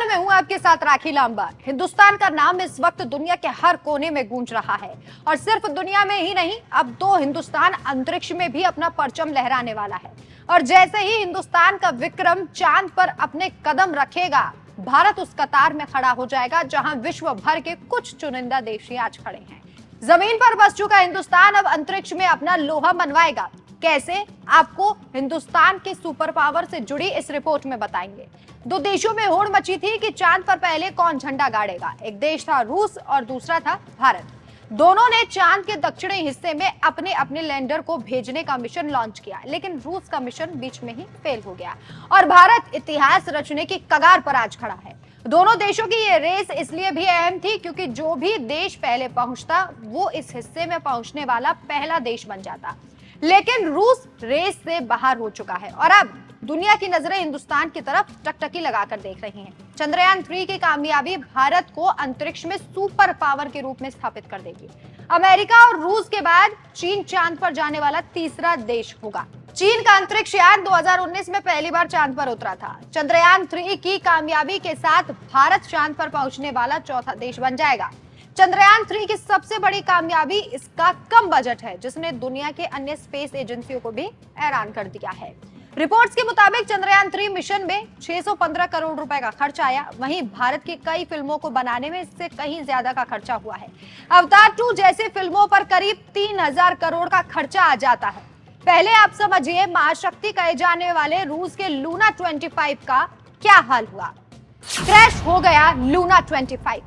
मैं हूं आपके साथ राखी लांबा। हिंदुस्तान का नाम इस वक्त दुनिया के हर कोने में गूंज रहा है और सिर्फ दुनिया में ही नहीं, अब तो हिंदुस्तान अंतरिक्ष में भी अपना परचम लहराने वाला है। और जैसे ही हिंदुस्तान का विक्रम चांद पर अपने कदम रखेगा, भारत उस कतार में खड़ा हो जाएगा जहां विश्व भर के कुछ चुनिंदा देश ही आज खड़े हैं। जमीन पर बस चुका हिंदुस्तान अब अंतरिक्ष में अपना लोहा मनवाएगा। कैसे, आपको हिंदुस्तान के सुपर पावर से जुड़ी इस रिपोर्ट में बताएंगे। दो देशों में होड़ मची थी कि चांद पर पहले कौन झंडा गाड़ेगा। एक देश था रूस और दूसरा था भारत। दोनों ने चांद के दक्षिणी हिस्से में अपने अपने लैंडर को भेजने का मिशन लॉन्च किया, लेकिन रूस का मिशन बीच में ही फेल हो गया और भारत इतिहास रचने की कगार पर आज खड़ा है। दोनों देशों की ये रेस इसलिए भी अहम थी क्योंकि जो भी देश पहले पहुंचता वो इस हिस्से में पहुंचने वाला पहला देश बन जाता। लेकिन रूस रेस से बाहर हो चुका है और अब दुनिया की नजरें हिंदुस्तान की तरफ टकटकी लगाकर देख रही हैं। चंद्रयान 3 की कामयाबी भारत को अंतरिक्ष में सुपर पावर के रूप में स्थापित कर देगी। अमेरिका और रूस के बाद चीन चांद पर जाने वाला तीसरा देश होगा। चीन का अंतरिक्ष यान 2019 में पहली बार चांद पर उतरा था। चंद्रयान 3 की कामयाबी के साथ भारत चांद पर पहुंचने वाला चौथा देश बन जाएगा। चंद्रयान 3 की सबसे बड़ी कामयाबी इसका कम बजट है, जिसने दुनिया के अन्य स्पेस एजेंसियों को भी हैरान कर दिया है। रिपोर्ट्स के मुताबिक चंद्रयान 3 मिशन में 615 करोड़ रुपए का खर्च आया। वहीं भारत की कई फिल्मों को बनाने में इससे कहीं ज्यादा का खर्चा हुआ है। अवतार 2 जैसे फिल्मों पर करीब 3000 करोड़ का खर्चा आ जाता है। पहले आप समझिए महाशक्ति कहे जाने वाले रूस के लूना 25 का क्या हाल हुआ। क्रैश हो गया लूना 25।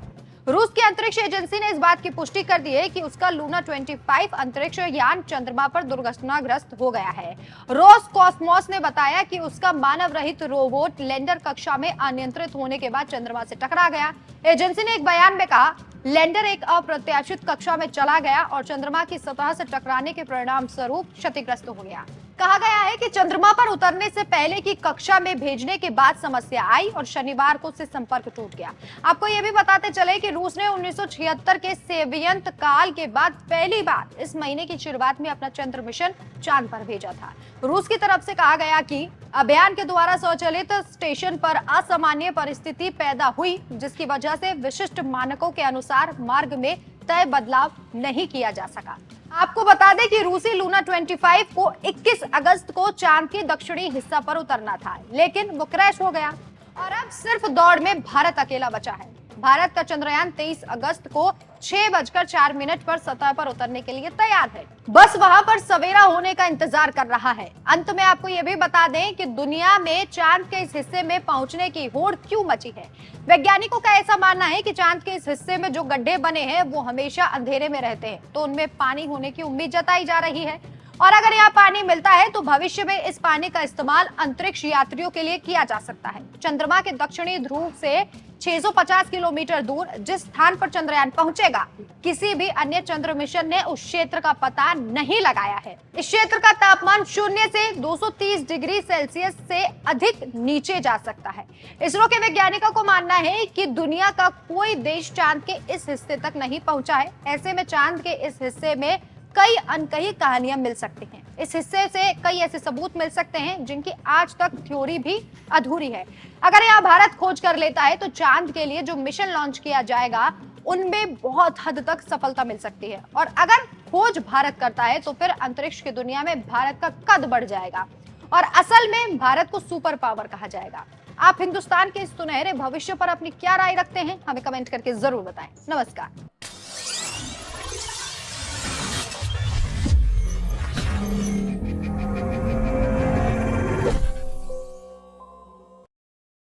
रूस की अंतरिक्ष एजेंसी ने इस बात की पुष्टि कर दी है कि उसका लूना 25 अंतरिक्ष यान चंद्रमा पर दुर्घटनाग्रस्त हो गया है। रोसकॉस्मोस ने बताया कि उसका मानव रहित रोबोट लैंडर कक्षा में अनियंत्रित होने के बाद चंद्रमा से टकरा गया। एजेंसी ने एक बयान में कहा, लैंडर एक अप्रत्याशित कक्षा में चला गया और चंद्रमा की सतह से टकराने के परिणाम स्वरूप क्षतिग्रस्त हो गया। कहा गया है कि चंद्रमा पर उतरने से पहले की कक्षा में भेजने के बाद समस्या आई और शनिवार को उससे संपर्क टूट गया। आपको यह भी बताते चले कि रूस ने 1976 के सोवियत काल के बाद पहली बार इस महीने की शुरुआत में अपना चंद्र मिशन चांद पर भेजा था। रूस की तरफ से कहा गया कि अभियान के द्वारा स्वचालित स्टेशन पर असामान्य परिस्थिति पैदा हुई, जिसकी वजह से विशिष्ट मानकों के अनुसार मार्ग में तय बदलाव नहीं किया जा सका। आपको बता दें कि रूसी लूना 25 को 21 अगस्त को चांद के दक्षिणी हिस्सा पर उतरना था, लेकिन वो क्रैश हो गया और अब सिर्फ दौड़ में भारत अकेला बचा है। भारत का चंद्रयान 23 अगस्त को 6:04 पर सतह पर उतरने के लिए तैयार है। बस वहां पर सवेरा होने का इंतजार कर रहा है। अंत में आपको यह भी बता दें कि दुनिया में चांद के इस हिस्से में पहुंचने की होड़ क्यों मची है। वैज्ञानिकों का ऐसा मानना है कि चांद के इस हिस्से में जो गड्ढे बने हैं वो हमेशा अंधेरे में रहते हैं, तो उनमें पानी होने की उम्मीद जताई जा रही है और अगर यहाँ पानी मिलता है तो भविष्य में इस पानी का इस्तेमाल अंतरिक्ष यात्रियों के लिए किया जा सकता है। चंद्रमा के दक्षिणी ध्रुव से 650 किलोमीटर दूर जिस स्थान पर चंद्रयान पहुंचेगा, किसी भी अन्य चंद्र मिशन ने उस क्षेत्र का पता नहीं लगाया है। इस क्षेत्र का तापमान 0 से 230 डिग्री सेल्सियस से अधिक नीचे जा सकता है। इसरो के वैज्ञानिकों को मानना है कि दुनिया का कोई देश चांद के इस हिस्से तक नहीं पहुंचा है। ऐसे में चांद के इस हिस्से में कई अनकही कहानियां मिल सकती हैं। इस हिस्से से कई ऐसे सबूत मिल सकते हैं जिनकी आज तक थ्योरी भी अधूरी है। अगर यहाँ भारत खोज कर लेता है तो चांद के लिए जो मिशन लॉन्च किया जाएगा उनमें बहुत हद तक सफलता मिल सकती है और अगर खोज भारत करता है तो फिर अंतरिक्ष की दुनिया में भारत का कद बढ़ जाएगा और असल में भारत को सुपर पावर कहा जाएगा। आप हिंदुस्तान के इस सुनहरे भविष्य पर अपनी क्या राय रखते हैं, हमें कमेंट करके जरूर बताएं। नमस्कार।